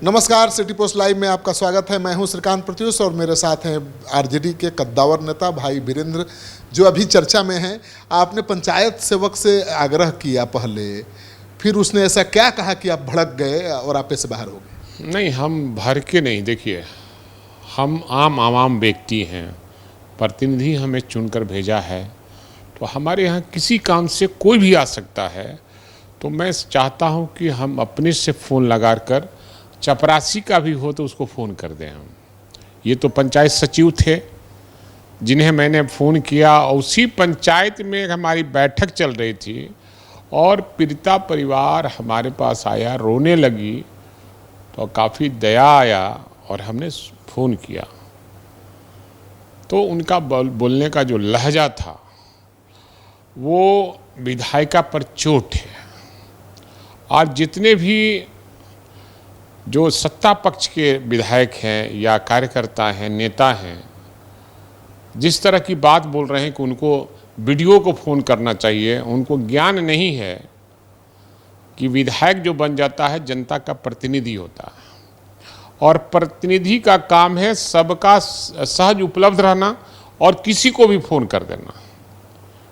नमस्कार, city post live में आपका स्वागत है। मैं हूं श्रीकांत प्रत्युष और मेरे साथ हैं आरजेडी के कद्दावर नेता भाई वीरेंद्र, जो अभी चर्चा में हैं। आपने पंचायत सेवक से आग्रह किया पहले, फिर उसने ऐसा क्या कहा कि आप भड़क गए और आपे से बाहर हो गए? नहीं, हम भड़के नहीं। देखिए, हम आवाम व्यक्ति हैं, प्रतिनिधि हमें चुनकर भेजा है, तो हमारे यहाँ किसी काम से कोई भी आ सकता है। तो मैं चाहता हूँ कि हम अपने से फ़ोन लगा कर, चपरासी का भी हो तो उसको फ़ोन कर दें। हम ये तो पंचायत सचिव थे जिन्हें मैंने फ़ोन किया, और उसी पंचायत में हमारी बैठक चल रही थी और पीड़िता परिवार हमारे पास आया, रोने लगी, तो काफ़ी दया आया और हमने फ़ोन किया। तो उनका बोलने का जो लहजा था वो विधायिका पर चोट है। और जितने भी जो सत्ता पक्ष के विधायक हैं या कार्यकर्ता हैं, नेता हैं, जिस तरह की बात बोल रहे हैं कि उनको वीडियो को फ़ोन करना चाहिए, उनको ज्ञान नहीं है कि विधायक जो बन जाता है जनता का प्रतिनिधि होता है, और प्रतिनिधि का काम है सबका सहज उपलब्ध रहना और किसी को भी फ़ोन कर देना।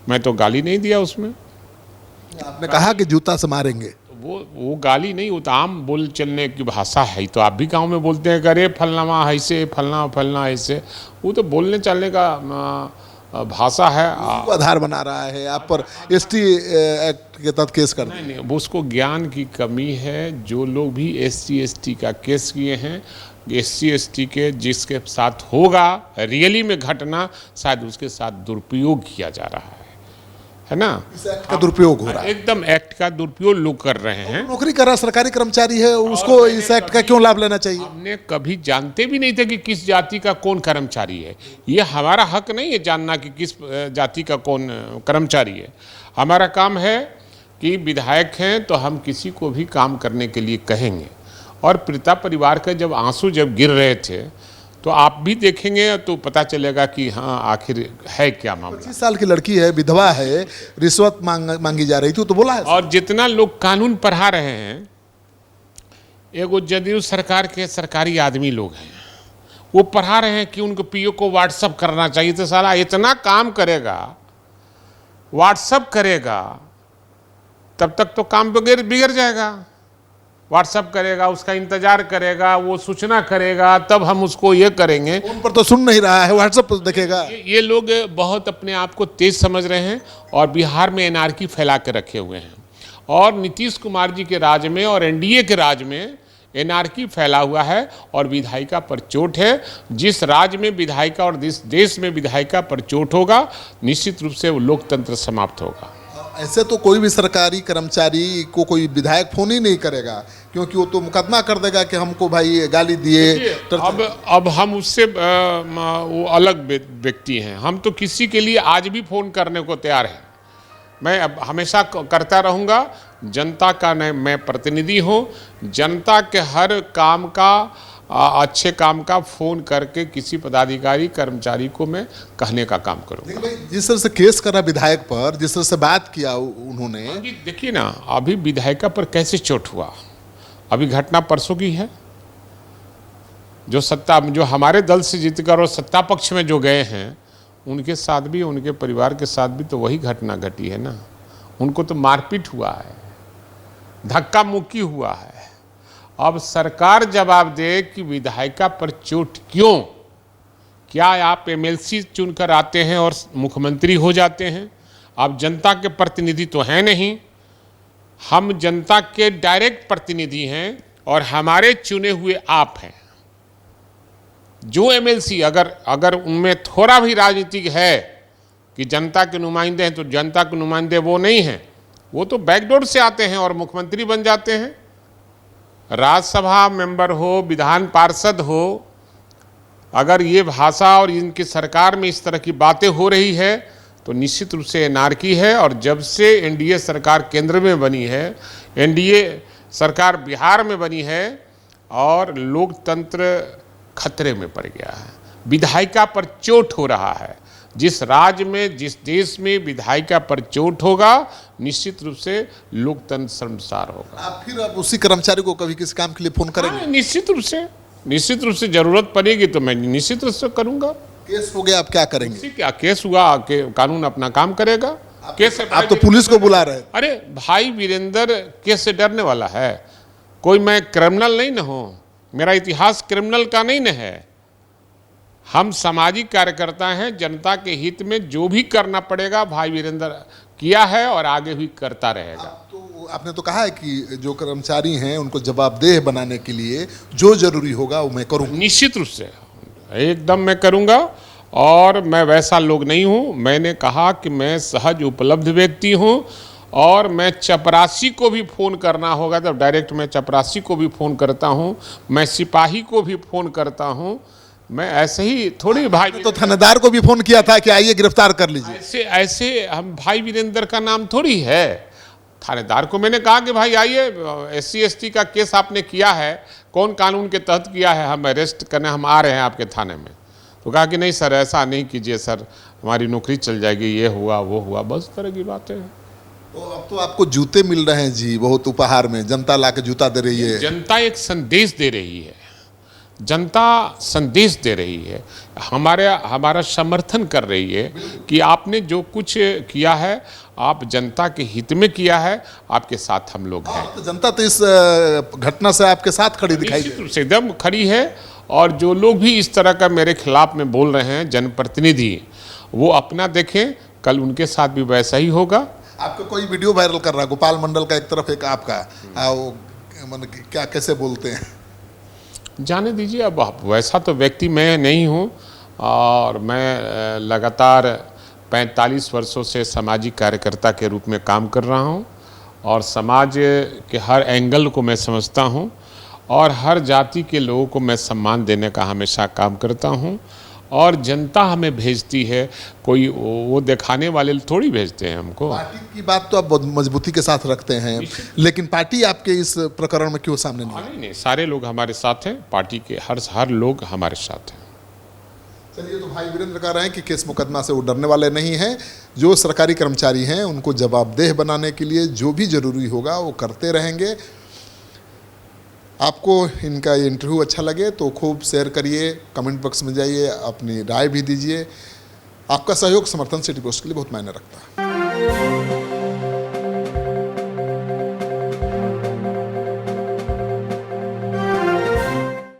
मैं तो गाली नहीं दिया उसमें। आपने कहा कि जूता से मारेंगे। वो गाली नहीं, वो तो आम बोल चलने की भाषा है। तो आप भी गांव में बोलते हैं, अरे फलनामा ऐसे, फलना ऐसे। वो तो बोलने चलने का भाषा है। आधार बना रहा है आप पर एसटी एक्ट के तहत केस कर। नहीं, वो उसको ज्ञान की कमी है। जो लोग भी SC ST का केस किए हैं, SC ST के जिसके साथ होगा रियली में घटना, शायद उसके साथ दुरुपयोग किया जा रहा है ना। इस एक्ट का दुरुपयोग हो रहा है। एकदम एक्ट का दुरुपयोग लोग कर रहे हैं। नौकरी कर रहा सरकारी कर्मचारी है, उसको इस एक्ट का क्यों लाभ लेना चाहिए? हमने कभी जानते भी नहीं थे कि किस जाति का कौन कर्मचारी है। ये हमारा हक नहीं है जानना कि किस जाति का कौन कर्मचारी है। हमारा काम है कि विधायक हैं तो हम किसी को भी काम करने के लिए कहेंगे। और पीड़िता परिवार के जब आंसू जब गिर रहे थे, तो आप भी देखेंगे तो पता चलेगा कि हाँ आखिर है क्या मामला। 25 साल की लड़की है, विधवा है, रिश्वत मांगी जा रही थी, तो बोला है। और जितना लोग कानून पढ़ा रहे हैं, एगो जदयू सरकार के सरकारी आदमी लोग हैं, वो पढ़ा रहे हैं कि उनको PO को व्हाट्सअप करना चाहिए। तो साला इतना काम करेगा, व्हाट्सअप करेगा, तब तक तो काम बिगड़ जाएगा। व्हाट्सअप करेगा, उसका इंतजार करेगा, वो सूचना करेगा, तब हम उसको ये करेंगे। उन पर तो सुन नहीं रहा है, व्हाट्सएप पर देखेगा। ये लोग बहुत अपने आप को तेज समझ रहे हैं और बिहार में एनार्की फैला के रखे हुए हैं। और नीतीश कुमार जी के राज में और NDA के राज में एनार्की फैला हुआ है और विधायिका पर चोट है। जिस राज्य में विधायिका और जिस देश में विधायिका पर चोट होगा, निश्चित रूप से वो लोकतंत्र समाप्त होगा। ऐसे तो कोई भी सरकारी कर्मचारी को कोई विधायक फोन ही नहीं करेगा, क्योंकि वो तो मुकदमा कर देगा कि हमको भाई गाली दिए। अब हम उससे वो अलग व्यक्ति हैं। हम तो किसी के लिए आज भी फ़ोन करने को तैयार हैं। मैं अब हमेशा करता रहूँगा। जनता का मैं प्रतिनिधि हूँ। जनता के हर काम का, अच्छे काम का फ़ोन करके किसी पदाधिकारी कर्मचारी को मैं कहने का काम करूँगा। जिस तरह से केस करा विधायक पर, जिस तरह से बात किया उन्होंने। देखिए ना, अभी विधायिका पर कैसे चोट हुआ। अभी घटना परसों की है। जो हमारे दल से जीतकर और सत्ता पक्ष में जो गए हैं, उनके साथ भी, उनके परिवार के साथ भी तो वही घटना घटी है ना। उनको तो मारपीट हुआ है, धक्का मुक्की हुआ है। अब सरकार जवाब दे कि विधायिका पर चोट क्यों। क्या आप MLC चुनकर आते हैं और मुख्यमंत्री हो जाते हैं? आप जनता के प्रतिनिधि तो हैं नहीं। हम जनता के डायरेक्ट प्रतिनिधि हैं और हमारे चुने हुए आप हैं। जो MLC अगर उनमें थोड़ा भी राजनीतिक है कि जनता के नुमाइंदे हैं, तो जनता के नुमाइंदे वो नहीं हैं। वो तो बैकडोर से आते हैं और मुख्यमंत्री बन जाते हैं। राज्यसभा मेंबर हो, विधान पार्षद हो, अगर ये भाषा और इनकी सरकार में इस तरह की बातें हो रही है तो निश्चित रूप से एनार्की है। और जब से NDA सरकार केंद्र में बनी है, NDA सरकार बिहार में बनी है, और लोकतंत्र खतरे में पड़ गया है। विधायिका पर चोट हो रहा है। जिस राज्य में, जिस देश में विधायिका पर चोट होगा, निश्चित रूप से लोकतंत्र शर्मसार होगा। आप फिर अब उसी कर्मचारी को कभी किसी काम के लिए फोन करेंगे? हाँ, निश्चित रूप से जरूरत पड़ेगी तो मैं निश्चित रूप से करूंगा। केस हो गया, आप क्या करेंगे? उससे क्या केस हुआ कि कानून अपना काम करेगा। केस से आप तो पुलिस को बुला रहे हैं। अरे भाई वीरेंद्र केस से डरने वाला है कोई? मैं क्रिमिनल नहीं न हूँ, मेरा इतिहास क्रिमिनल का नहीं न है। हम सामाजिक कार्यकर्ता हैं, जनता के हित में जो भी करना पड़ेगा भाई वीरेंद्र किया है और आगे भी करता रहेगा। तो आपने तो कहा है कि जो कर्मचारी हैं उनको जवाबदेह बनाने के लिए जो जरूरी होगा वो मैं करूँगा। निश्चित रूप से एकदम मैं करूँगा, और मैं वैसा लोग नहीं हूँ। मैंने कहा कि मैं सहज उपलब्ध व्यक्ति हूँ, और मैं चपरासी को भी फ़ोन करना होगा तो डायरेक्ट मैं चपरासी को भी फ़ोन करता हूँ, मैं सिपाही को भी फ़ोन करता हूँ। मैं ऐसे ही थोड़ी भाई तो थानेदार को भी फोन किया था कि आइए गिरफ्तार कर लीजिए। ऐसे हम भाई वीरेंद्र का नाम थोड़ी है। थानेदार को मैंने कहा कि भाई आइए, SC ST का केस आपने किया है, कौन कानून के तहत किया है, हम अरेस्ट करने हम आ रहे हैं आपके थाने में। तो कहा कि नहीं सर ऐसा नहीं कीजिए सर, हमारी नौकरी चल जाएगी, ये हुआ वो हुआ, बस तरह की बातें हैं। तो अब तो आपको जूते मिल रहे हैं जी बहुत उपहार में, जनता ला के जूता दे रही है। जनता एक संदेश दे रही है, जनता संदेश दे रही है, हमारा समर्थन कर रही है कि आपने जो कुछ किया है आप जनता के हित में किया है, आपके साथ हम लोग हैं। तो जनता तो इस घटना से आपके साथ खड़ी दिखाई दे निश्चित रूप से एकदम खड़ी है, और जो लोग भी इस तरह का मेरे खिलाफ में बोल रहे हैं जनप्रतिनिधि, वो अपना देखें, कल उनके साथ भी वैसा ही होगा। आपका कोई वीडियो वायरल कर रहा है गोपाल मंडल का, एक तरफ एक आपका, वो मतलब क्या कैसे बोलते हैं? जाने दीजिए, अब वैसा तो व्यक्ति मैं नहीं हूँ, और मैं लगातार 45 वर्षों से सामाजिक कार्यकर्ता के रूप में काम कर रहा हूँ, और समाज के हर एंगल को मैं समझता हूँ, और हर जाति के लोगों को मैं सम्मान देने का हमेशा काम करता हूँ। और जनता हमें भेजती है, कोई वो दिखाने वाले थोड़ी भेजते हैं हमको। पार्टी की बात तो आप बहुत मजबूती के साथ रखते हैं, लेकिन पार्टी आपके इस प्रकरण में क्यों सामने नहीं आई? नहीं, सारे लोग हमारे साथ हैं, पार्टी के हर लोग हमारे साथ हैं। चलिए, तो भाई वीरेंद्र कह रहे हैं कि केस मुकदमा से वो डरने वाले नहीं हैं। जो सरकारी कर्मचारी हैं उनको जवाबदेह बनाने के लिए जो भी जरूरी होगा वो करते रहेंगे। आपको इनका ये इंटरव्यू अच्छा लगे तो खूब शेयर करिए, कमेंट बॉक्स में जाइए, अपनी राय भी दीजिए। आपका सहयोग समर्थन सिटी पोस्ट के लिए बहुत मायने रखता है।